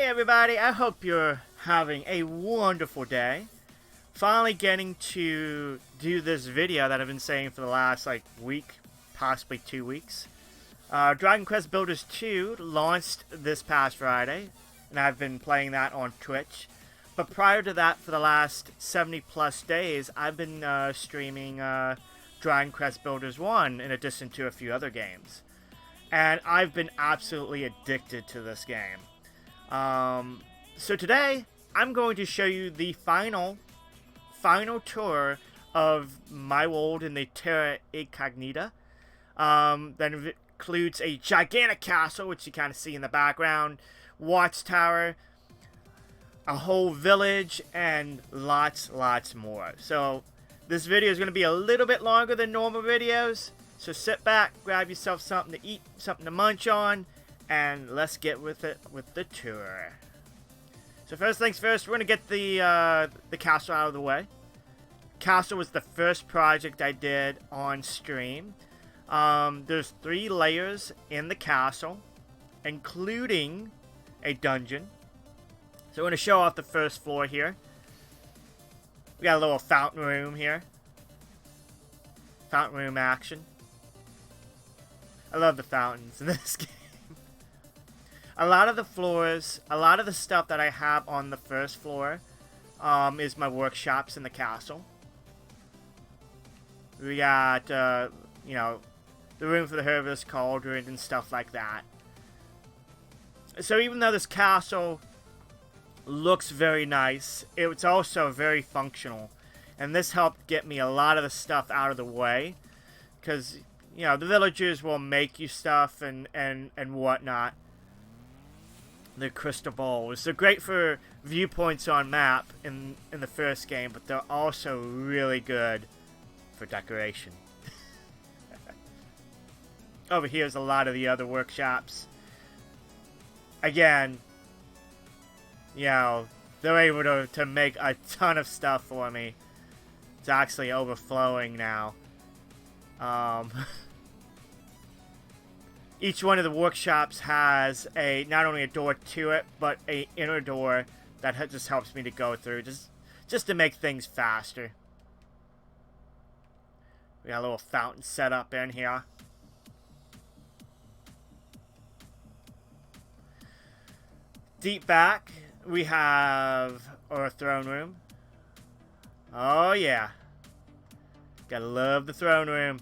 everybody, I hope you're having a wonderful day. Finally getting to do this video that I've been saying for the last week, possibly 2 weeks. Dragon Quest Builders 2 launched this past Friday, and I've been playing that on Twitch. But prior to that, for the last 70 plus days, I've been streaming Dragon Quest Builders 1 in addition to a few other games. And I've been absolutely addicted to this game. So today, I'm going to show you the final tour of my world in the Terra incognita. That includes a gigantic castle, which you kind of see in the background, Watchtower, a whole village, and lots more. So this video is going to be a little bit longer than normal videos. So sit back, grab yourself something to eat, something to munch on, and let's get with it with the tour. So first things first, we're going to get the castle out of the way. Castle was the first project I did on stream. There's 3 layers in the castle, including a dungeon. So we're going to show off the first floor here. We got a little fountain room here. Fountain room action. I love the fountains in this game. A lot of the floors, a lot of the stuff that I have on the first floor is my workshops in the castle. We got, the room for the herbalist cauldron and stuff like that. So even though this castle looks very nice, it's also very functional. And this helped get me a lot of the stuff out of the way. Because, the villagers will make you stuff and whatnot. The crystal balls. They're great for viewpoints on map in the first game, but they're also really good for decoration. Over here's a lot of the other workshops. Again, they're able to make a ton of stuff for me. It's actually overflowing now. Each one of the workshops has not only a door to it, but an inner door that just helps me to go through, just to make things faster. We got a little fountain set up in here. Deep back, we have our throne room. Oh yeah. Gotta love the throne room.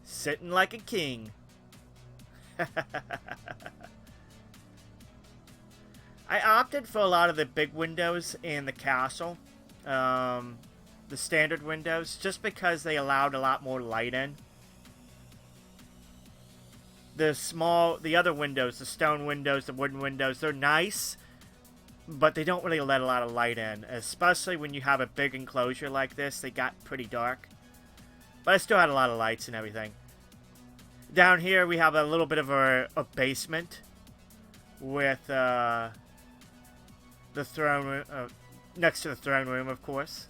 Sitting like a king. I opted for a lot of the big windows in the castle. The standard windows, just because they allowed a lot more light in. The other windows, the stone windows, the wooden windows, they're nice, but they don't really let a lot of light in. Especially when you have a big enclosure like this, they got pretty dark. But I still had a lot of lights and everything. Down here we have a little bit of a basement with the throne room, next to the throne room, of course.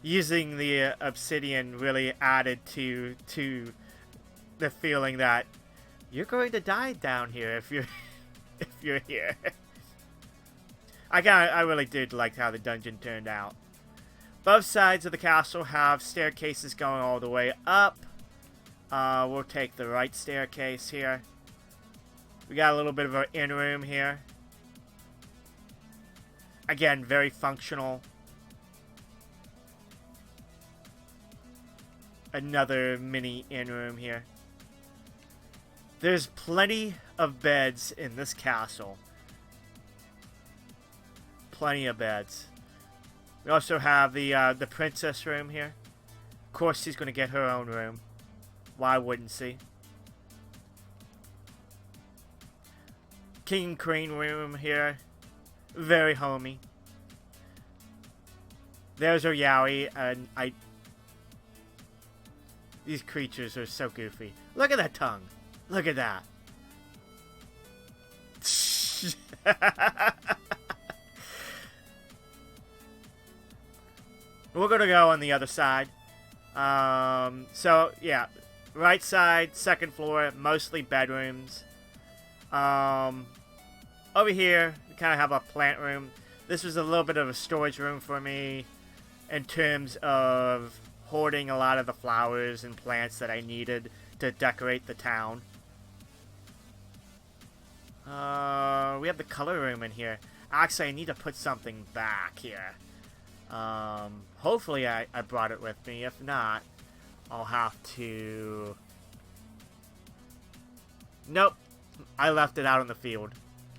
Using the obsidian really added to the feeling that you're going to die down here if you're here. I really did like how the dungeon turned out. Both sides of the castle have staircases going all the way up. We'll take the right staircase here. We got a little bit of an in room here. Again, very functional. Another mini in room here. There's plenty of beds in this castle. Plenty of beds. We also have the princess room here. Of course, she's going to get her own room. Why wouldn't she? King and queen room here. Very homey. There's our Yowie, and these creatures are so goofy. Look at that tongue. Look at that. We're going to go on the other side. So yeah, right side, second floor, mostly bedrooms. Over here, we kind of have a plant room. This was a little bit of a storage room for me in terms of hoarding a lot of the flowers and plants that I needed to decorate the town. We have the color room in here. Actually, I need to put something back here. Hopefully I brought it with me. If not, I'll have to... Nope. I left it out in the field.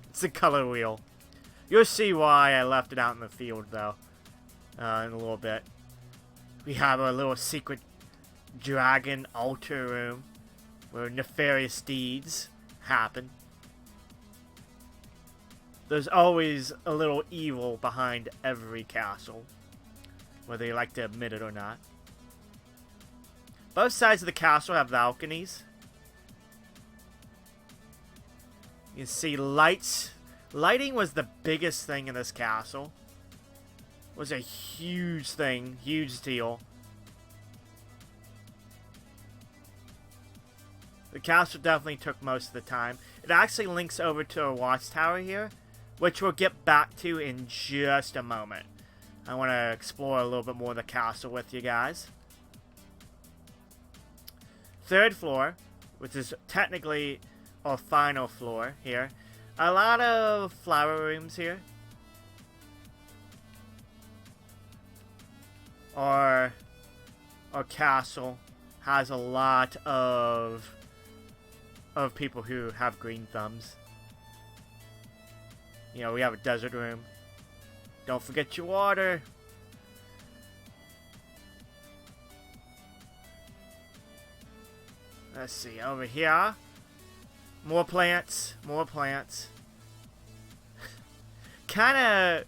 It's a color wheel. You'll see why I left it out in the field, though, in a little bit. We have a little secret dragon altar room where nefarious deeds happen. There's always a little evil behind every castle, whether you like to admit it or not. Both sides of the castle have balconies. You can see lights. Lighting was the biggest thing in this castle. It was a huge thing, huge deal. The castle definitely took most of the time. It actually links over to a watchtower here, which we'll get back to in just a moment. I want to explore a little bit more of the castle with you guys. Third floor, which is technically our final floor here. A lot of flower rooms here. Our castle has a lot of people who have green thumbs. You know, we have a desert room. Don't forget your water. Let's see, over here. More plants, more plants. Kind of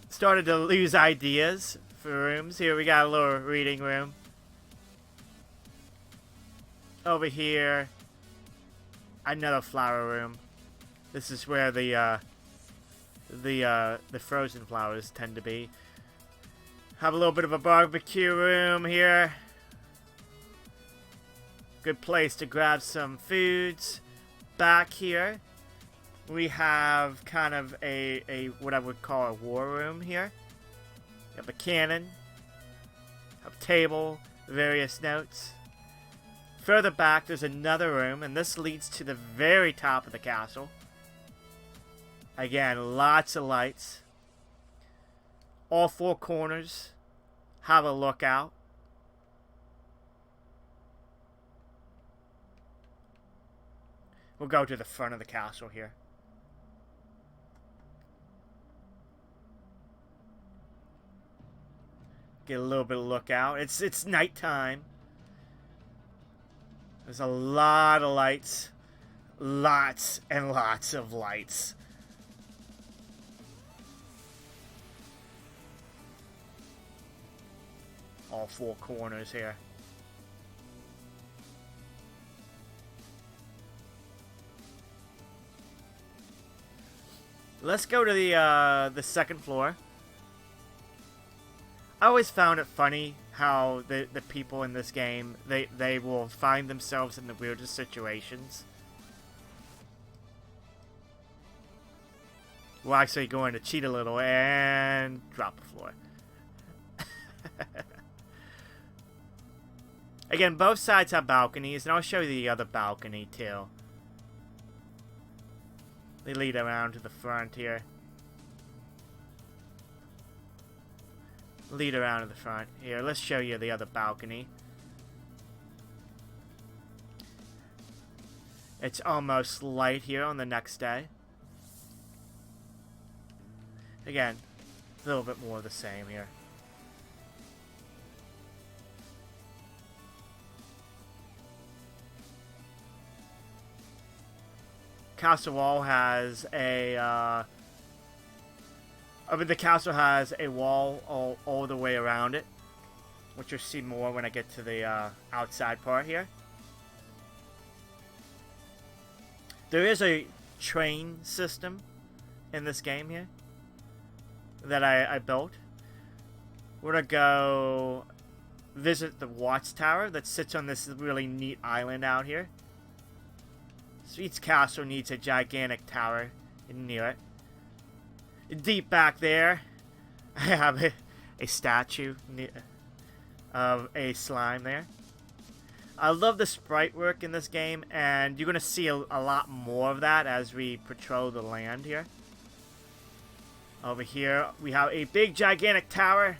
started to lose ideas for rooms. Here we got a little reading room. Over here, another flower room. This is where the frozen flowers tend to be. Have a little bit of a barbecue room here. Good place to grab some foods. Back here, we have kind of a what I would call a war room here. You have a cannon, a table, various notes. Further back, there's another room, and this leads to the very top of the castle. Again, lots of lights. All four corners have a lookout. We'll go to the front of the castle here. Get a little bit of lookout. It's nighttime. There's a lot of lights. Lots and lots of lights. All four corners here. Let's go to the second floor. I always found it funny how the people in this game, they will find themselves in the weirdest situations. We're actually going to cheat a little and drop the floor. Again, both sides have balconies, and I'll show you the other balcony too. They lead around to the front here. Lead around to the front. Here, let's show you the other balcony. It's almost light here on the next day. Again, a little bit more of the same here. Castle wall has a, the castle has a wall all the way around it, which you'll see more when I get to the outside part here. There is a train system in this game here that I built. We're gonna go visit the Watchtower that sits on this really neat island out here. So each castle needs a gigantic tower near it. Deep back there, I have a statue of a slime there. I love the sprite work in this game, and you're going to see a lot more of that as we patrol the land here. Over here, we have a big, gigantic tower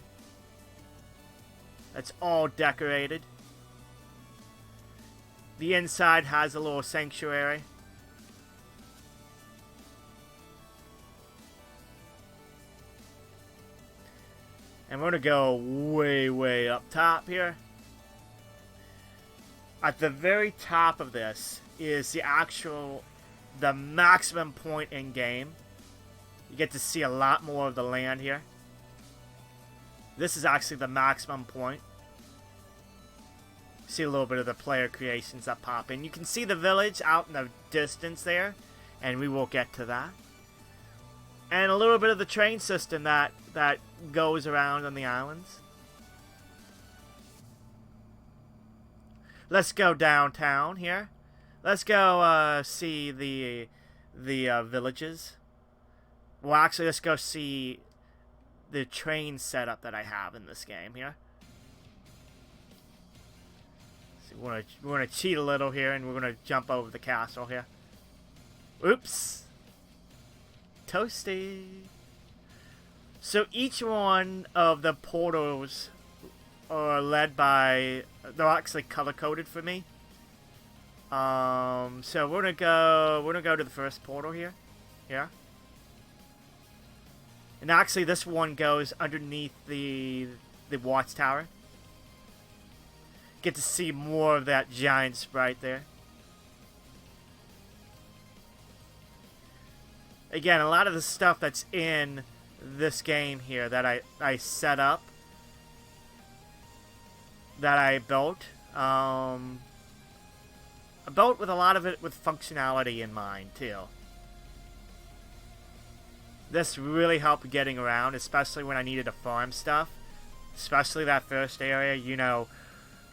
that's all decorated. The inside has a little sanctuary. And we're going to go way, way up top here. At the very top of this is the maximum point in game. You get to see a lot more of the land here. This is actually the maximum point. See a little bit of the player creations that pop in. You can see the village out in the distance there, and we will get to that. And a little bit of the train system that goes around on the islands. Let's go downtown here. Let's go see the villages. Well, actually, let's go see the train setup that I have in this game here. So we're gonna cheat a little here, and we're gonna jump over the castle here. Oops. Toasty. So each one of the portals are led by, they're actually color coded for me. So we're gonna go to the first portal here. Yeah. And actually this one goes underneath the Watchtower. Get to see more of that giant sprite there. Again, a lot of the stuff that's in this game here that I set up, that I built, I built with a lot of it with functionality in mind too. This really helped getting around, especially when I needed to farm stuff. Especially that first area, you know,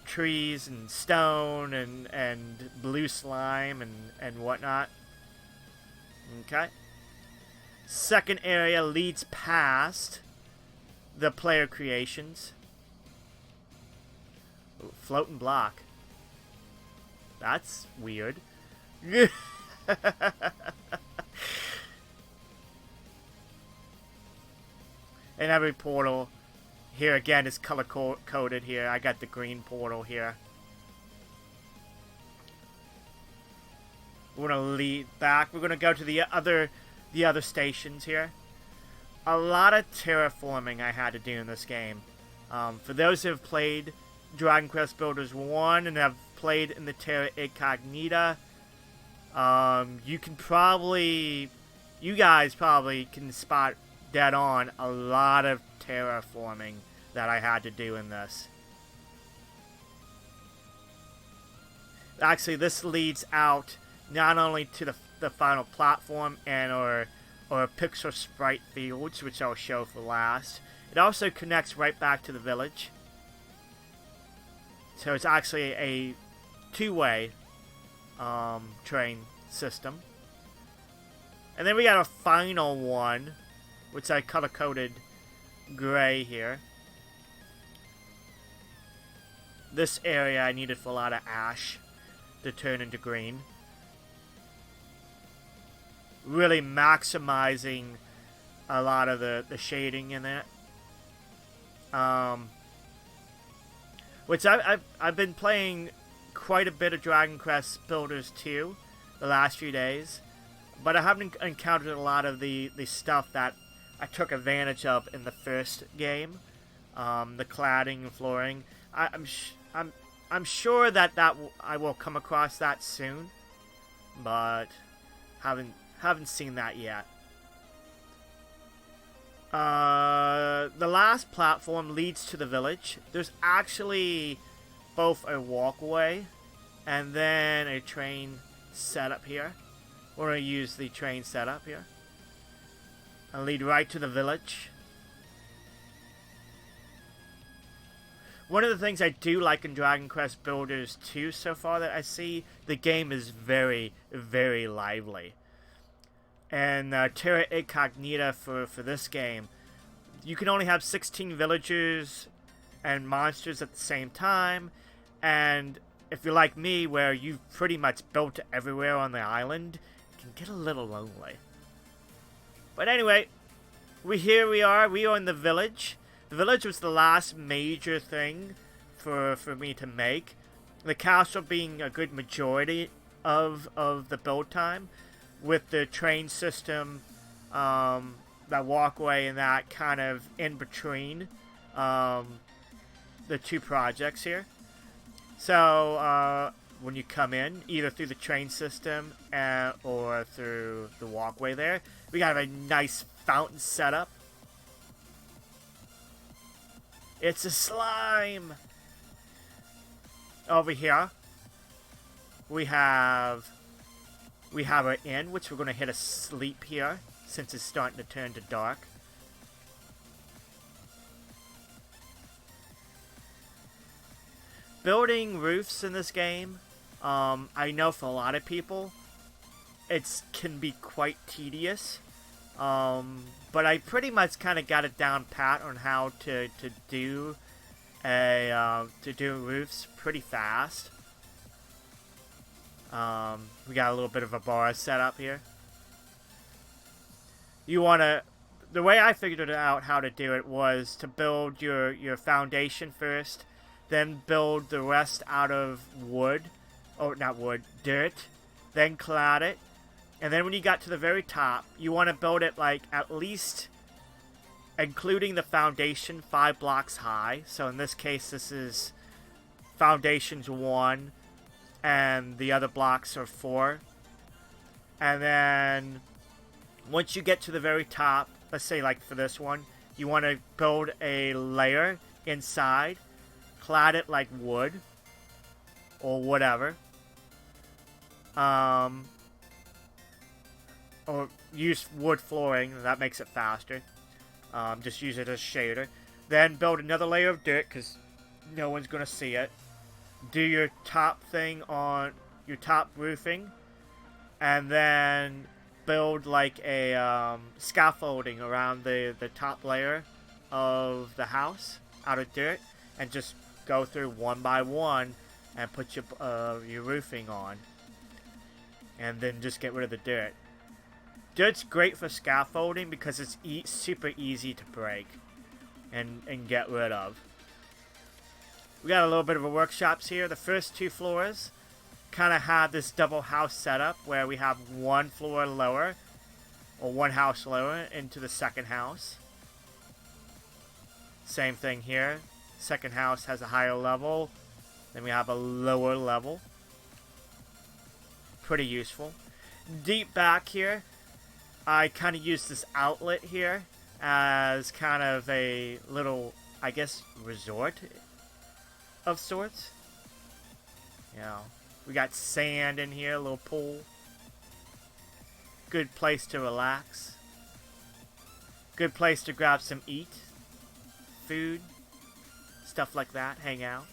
trees and stone and blue slime and whatnot. Okay. Second area leads past the player creations. Ooh, floating block. That's weird. And every portal here again is color coded here. I got the green portal here. We're gonna lead back. We're gonna go to the other stations here. A lot of terraforming I had to do in this game. For those who have played Dragon Quest Builders 1 and have played in the Terra incognita, you guys probably can spot dead on a lot of terraforming that I had to do in this. Actually, this leads out not only to the final platform and or pixel sprite fields, which I'll show for last. It also connects right back to the village. So it's actually a two-way train system. And then we got a final one, which I color-coded gray here. This area I needed for a lot of ash to turn into green. Really maximizing a lot of the shading in it. Which I've been playing quite a bit of Dragon Quest Builders 2 the last few days. But I haven't encountered a lot of the stuff that I took advantage of in the first game, the cladding and flooring. I'm sure that I will come across that soon, but haven't seen that yet. The last platform leads to the village. There's actually both a walkway and then a train setup here. We're going to use the train setup here and lead right to the village. One of the things I do like in Dragon Quest Builders 2 so far that I see, the game is very, very lively. And Terra Incognita for this game, you can only have 16 villagers and monsters at the same time. And if you're like me, where you've pretty much built everywhere on the island, it can get a little lonely. But anyway, here we are in the village. The village was the last major thing for me to make. The castle being a good majority of the build time, with the train system, that walkway and that kind of in between the two projects here. So when you come in, either through the train system or through the walkway there, we got a nice fountain setup. It's a slime! Over here, we have our inn, which we're going to hit a sleep here, since it's starting to turn to dark. Building roofs in this game, I know for a lot of people, it can be quite tedious. But I pretty much kind of got it down pat on how to do roofs pretty fast. We got a little bit of a bar set up here. The way I figured out how to do it was to build your foundation first, then build the rest out of wood, dirt, then clad it. And then when you got to the very top, you want to build it like at least, including the foundation, 5 blocks high. So in this case, this is foundations 1, and the other blocks are 4. And then once you get to the very top, let's say like for this one, you want to build a layer inside, clad it like wood or whatever. Or use wood flooring, that makes it faster. Just use it as shader. Then build another layer of dirt, because no one's going to see it. Do your top thing on your top roofing. And then build like a scaffolding around the top layer of the house out of dirt. And just go through one by one and put your roofing on. And then just get rid of the dirt. Dirt's great for scaffolding because it's super easy to break and get rid of. We got a little bit of a workshops here. The first 2 floors kind of have this double house setup where we have 1 floor lower, or 1 house lower, into the second house. Same thing here. Second house has a higher level. Then we have a lower level. Pretty useful. Deep back here, I kind of use this outlet here as kind of a little, I guess, resort of sorts. You know, we got sand in here, a little pool. Good place to relax. Good place to grab some food, stuff like that, hang out.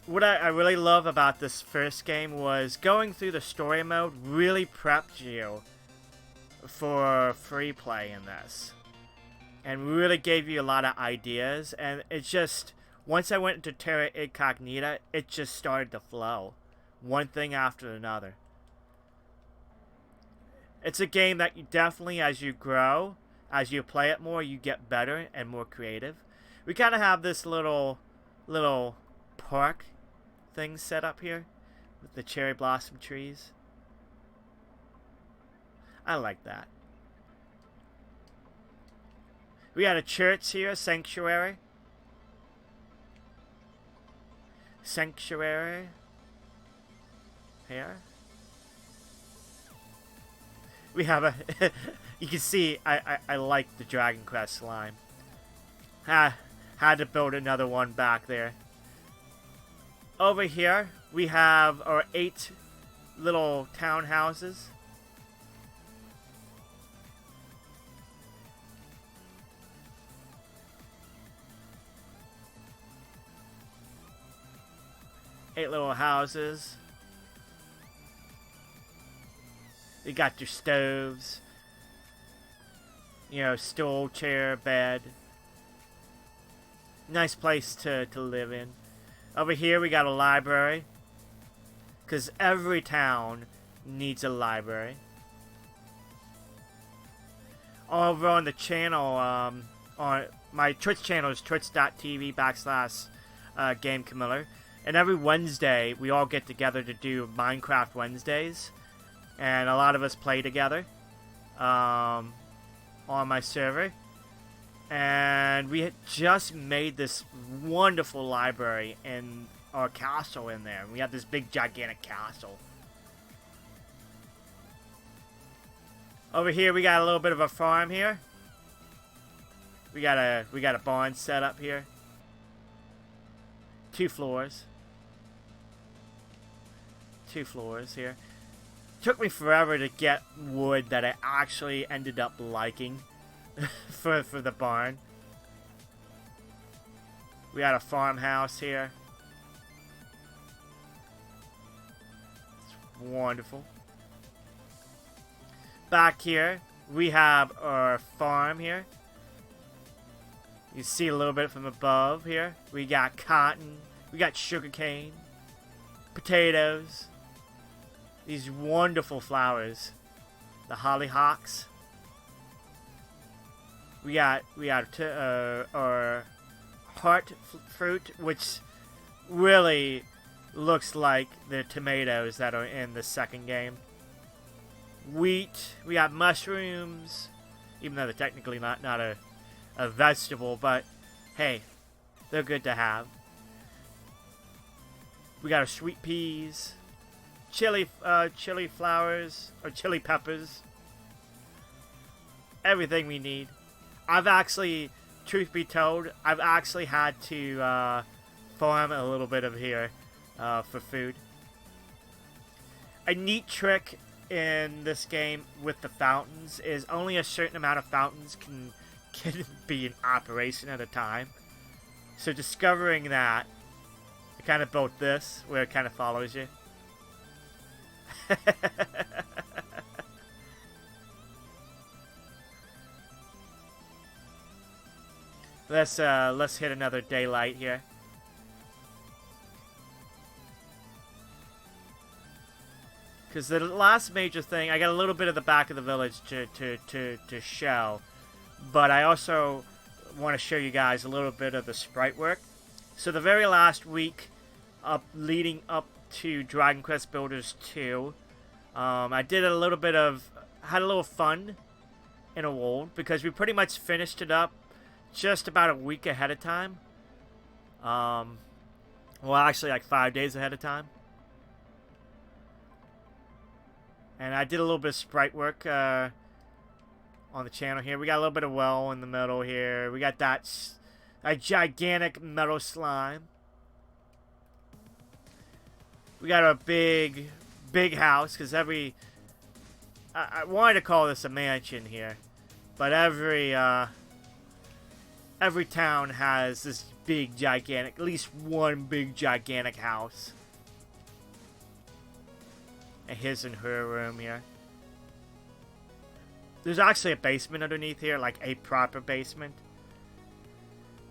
What I really love about this first game was going through the story mode really prepped you for free play in this. And really gave you a lot of ideas. And it just, once I went into Terra Incognita, it just started to flow. One thing after another. It's a game that you definitely, as you grow, as you play it more, you get better and more creative. We kind of have this little park thing set up here with the cherry blossom trees. I like that. We had a church here, sanctuary. Here. We have a you can see I like the Dragon Quest slime. Had to build another one back there. Over here, we have our 8 little townhouses. 8 little houses. You got your stoves. You know, stool, chair, bed. Nice place to live in. Over here we got a library. Because every town needs a library. Over on the channel, on my Twitch channel is twitch.tv/GameCamiller. And every Wednesday, we all get together to do Minecraft Wednesdays. And a lot of us play together on my server. And we had just made this wonderful library and our castle in there. We have this big, gigantic castle. Over here, we got a little bit of a farm here. We got a barn set up here. 2 floors. 2 floors here. Took me forever to get wood that I actually ended up liking for the barn. We got a farmhouse here. It's wonderful. Back here, we have our farm here. You see a little bit from above here. We got cotton. We got sugarcane. Potatoes. These wonderful flowers. The hollyhocks. We got our heart fruit, which really looks like the tomatoes that are in the second game. Wheat. We got mushrooms, even though they're technically not a vegetable, but hey, they're good to have. We got our sweet peas, chili flowers, or chili peppers. Everything we need. I've actually, truth be told, I've actually had to farm a little bit of here for food. A neat trick in this game with the fountains is only a certain amount of fountains can be in operation at a time. So discovering that, I kind of built this where it kind of follows you. Let's hit another daylight here. Because the last major thing, I got a little bit of the back of the village to show. But I also want to show you guys a little bit of the sprite work. So the very last week, leading up to Dragon Quest Builders 2, I did a little bit of, had a little fun in a world. Because we pretty much finished it up just about a week ahead of time. Well, actually like 5 days ahead of time. And I did a little bit of sprite work on the channel here. We got a little bit of well in the middle here. We got that a gigantic metal slime. We got a big house because I wanted to call this a mansion here, but every town has this big gigantic, at least one big gigantic house. And his and her room here. There's actually a basement underneath here, like a proper basement.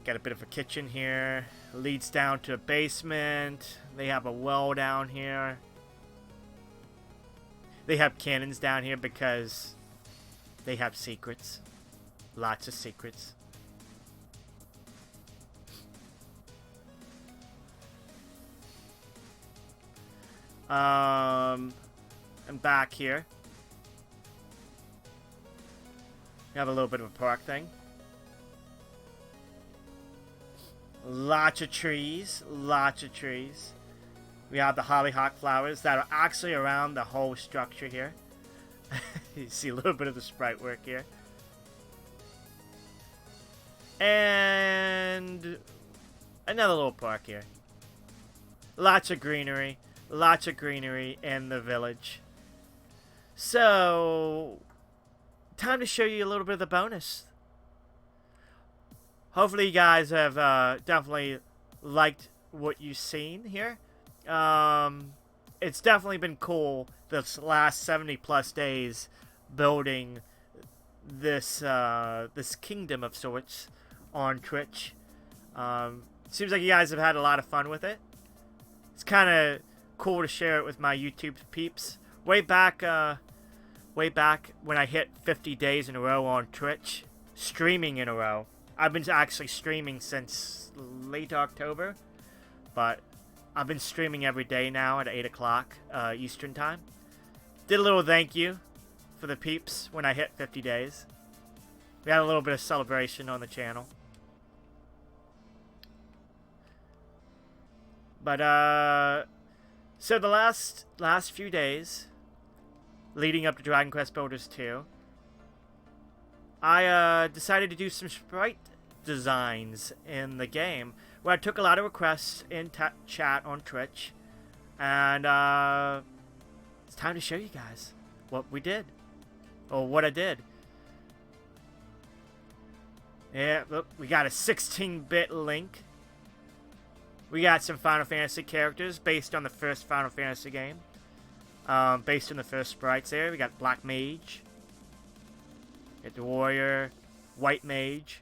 Got a bit of a kitchen here. Leads down to a basement. They have a well down here. They have cannons down here because they have secrets. Lots of secrets. And back here, we have a little bit of a park thing. Lots of trees, lots of trees. We have the hollyhock flowers that are actually around the whole structure here. You see a little bit of the sprite work here. And another little park here. Lots of greenery. Lots of greenery in the village. So, time to show you a little bit of the bonus. Hopefully you guys have definitely liked what you've seen here. it's definitely been cool this last 70 plus days building this kingdom of sorts on Twitch. Seems like you guys have had a lot of fun with it. It's kind of cool to share it with my YouTube peeps. Way back when I hit 50 days in a row on Twitch, streaming in a row. I've been actually streaming since late October, but I've been streaming every day now at 8 o'clock Eastern time. Did a little thank you for the peeps when I hit 50 days. We had a little bit of celebration on the channel. But, so the last few days, leading up to Dragon Quest Builders 2, I decided to do some sprite designs in the game, where I took a lot of requests in chat on Twitch, and it's time to show you guys what we did, or what I did. Yeah, look, we got a 16-bit Link. We got some Final Fantasy characters based on the first Final Fantasy game. Based on the first sprites there. We got Black Mage. Get the Warrior. White Mage.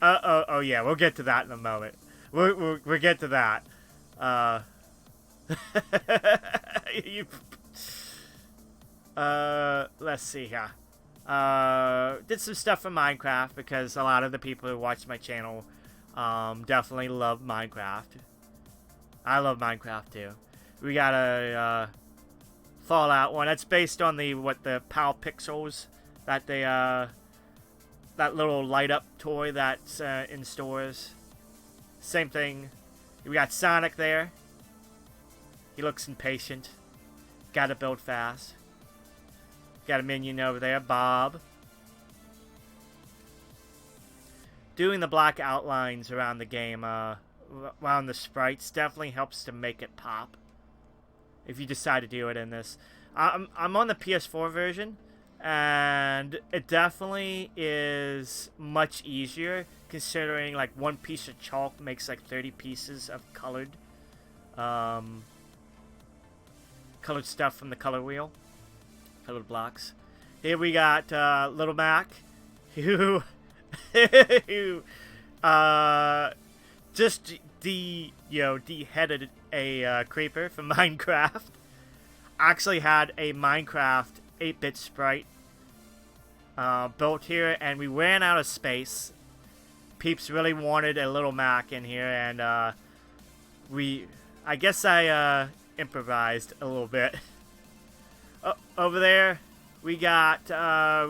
Oh yeah, we'll get to that in a moment. We'll get to that. Let's see here. Did some stuff for Minecraft because a lot of the people who watch my channel definitely love Minecraft. I love Minecraft too. We got a Fallout one. That's based on the PAL Pixels that they that little light up toy that's in stores. Same thing. We got Sonic there. He looks impatient. Gotta build fast. Got a minion over there, Bob. Doing the black outlines around the game, around the sprites, definitely helps to make it pop. If you decide to do it in this. I'm on the PS4 version, and it definitely is much easier, considering like one piece of chalk makes like 30 pieces of colored stuff from the color wheel. Colored blocks. Here we got Little Mac, who just de-headed a creeper from Minecraft. Actually had a Minecraft 8-bit sprite built here, and we ran out of space. Peeps really wanted a Little Mac in here, and I guess I improvised a little bit. Over there, we got a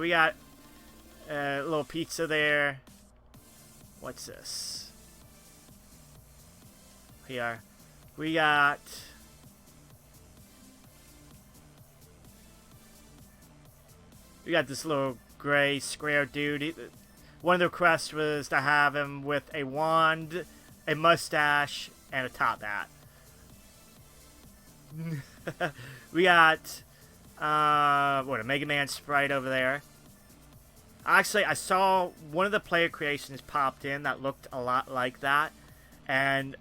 little pizza there. What's this? Here, we got this little gray square dude. One of the requests was to have him with a wand, a mustache, and a top hat. We got a Mega Man sprite over there. Actually, I saw one of the player creations popped in that looked a lot like that, and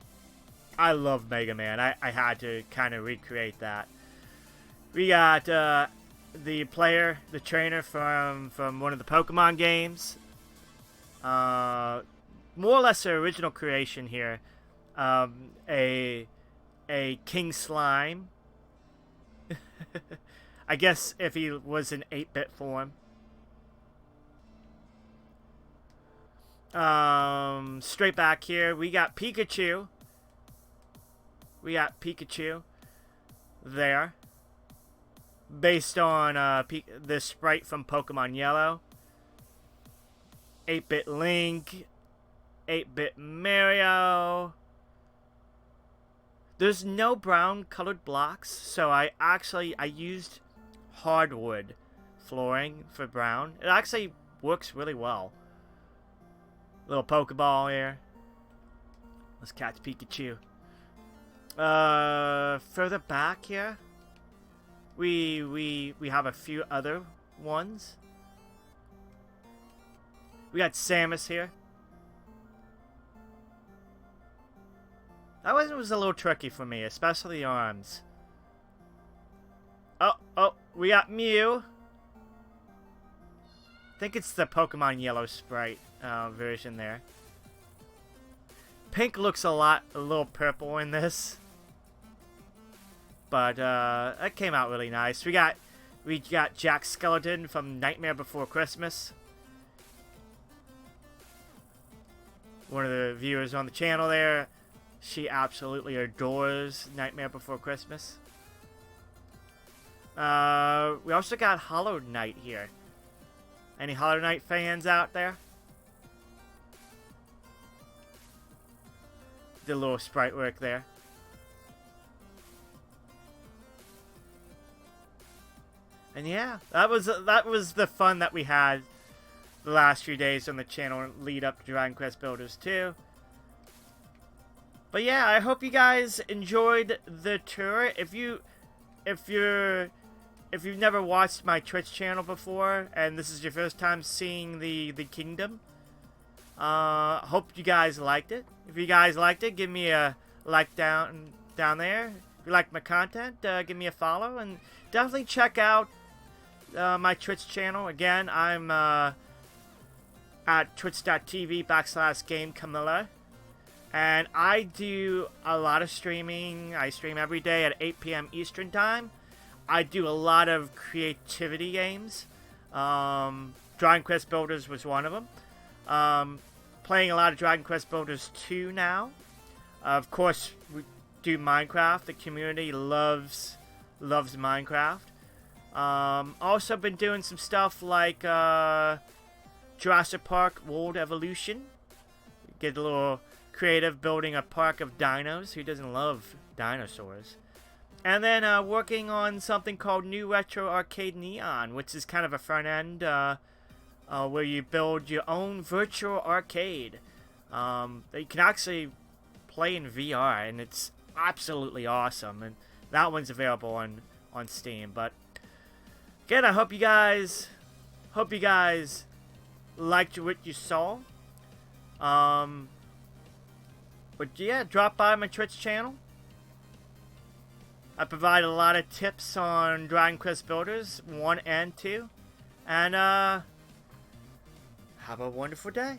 I love Mega Man. I had to kind of recreate that. We got the trainer from one of the Pokemon games. More or less an original creation here. A King Slime. I guess if he was in 8-bit form. Straight back here, we got Pikachu. There. Based on this sprite from Pokemon Yellow. 8-bit Link. 8-bit Mario. There's no brown colored blocks, so I used hardwood flooring for brown. It actually works really well. Little Pokeball here. Let's catch Pikachu. Further back here, we have a few other ones. We got Samus here. That one was a little tricky for me, especially the arms. Oh, we got Mew. I think it's the Pokemon Yellow Sprite version there. Pink looks a little purple in this. But that came out really nice. We got Jack Skeleton from Nightmare Before Christmas. One of the viewers on the channel there, she absolutely adores Nightmare Before Christmas. We also got Hollow Knight here. Any Hollow Knight fans out there? The little sprite work there. And yeah, that was the fun that we had the last few days on the channel lead up to Dragon Quest Builders 2. But yeah, I hope you guys enjoyed the tour. If you've never watched my Twitch channel before and this is your first time seeing the kingdom, hope you guys liked it. If you guys liked it, give me a like down there. If you like my content, give me a follow and definitely check out my Twitch channel. Again, I'm at twitch.tv/GameCamilla. And I do a lot of streaming. I stream every day at 8 p.m. Eastern Time. I do a lot of creativity games. Dragon Quest Builders was one of them. Playing a lot of Dragon Quest Builders 2 now. Of course, we do Minecraft. The community loves Minecraft. Also been doing some stuff like Jurassic Park World Evolution. Get a little creative building a park of dinos. Who doesn't love dinosaurs? And then working on something called New Retro Arcade Neon, which is kind of a front end where you build your own virtual arcade that you can actually play in VR, and it's absolutely awesome. And that one's available on Steam. But again, I hope you guys liked what you saw. But yeah, drop by my Twitch channel. I provide a lot of tips on Dragon Quest Builders 1 and 2. And have a wonderful day.